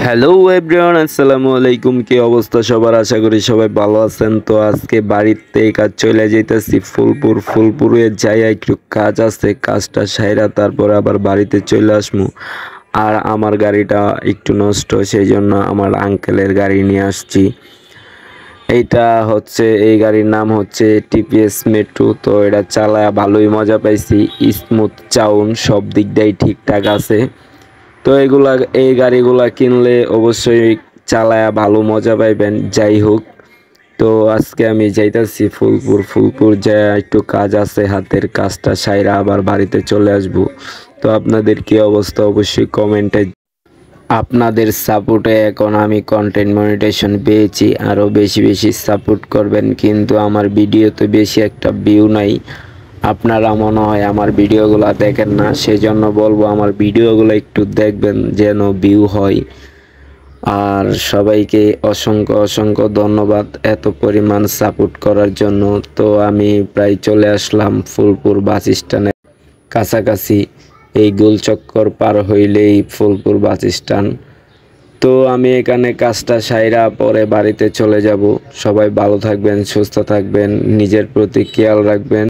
Hello everyone, আসসালামু আলাইকুম। কি অবস্থা সবার? আশা করি সবাই ভালো আছেন। তো আজকে বাড়িতে কাজ চলে যাইতেছি ফুলপুরে যাই, একটু কাজ আছে, কাজটা সাইরা তারপর আবার বাড়িতে চলে আসমু। আর আমার গাড়িটা একটু নষ্ট, সেই জন্য আমার আঙ্কেলের গাড়ি নিয়ে আসছি। এই গাড়ির নাম হচ্ছে টিপিএস মেট্রো। তো এটা চালায় ভালোই মজা পাইছি, স্মুথ চাউন সব দিক দিয়েই ঠিকঠাক আছে। তো এই গাড়িগুলা কিনলে অবশ্যই চালায়া ভালো মজা পাইবেন। যাই হোক, তো আজকে আমি যাইতাছি ফুলপুর যা একটু কাজ আছে, হাতের কাজটা সাইরা আবার বাড়িতে চলে আসব। তো আপনাদের কি অবস্থা অবশ্যই কমেন্টে। আপনাদের সাপোর্টে এখন আমি কন্টেন্ট মনিটাইজেশন পেয়েছি, আরও বেশি বেশি সাপোর্ট করবেন। কিন্তু আমার ভিডিওতে বেশি একটা ভিউ নাই, আপনারা মনে হয় আমার ভিডিওগুলো দেখেন না, সেজন্য বলবো আমার ভিডিওগুলো একটু দেখবেন যেন ভিউ হয়। আর সবাইকে অসংখ্য অসংখ্য ধন্যবাদ এত পরিমাণ সাপোর্ট করার জন্য। তো আমি প্রায় চলে আসলাম ফুলপুর বাস স্ট্যান্ডের কাছাকাছি। এই গোলচক্কর পার হইলেই ফুলপুর বাস স্ট্যান্ড। তো আমি এখানে কাজটা সাইরা পরে বাড়িতে চলে যাব। সবাই ভালো থাকবেন, সুস্থ থাকবেন, নিজের প্রতি খেয়াল রাখবেন।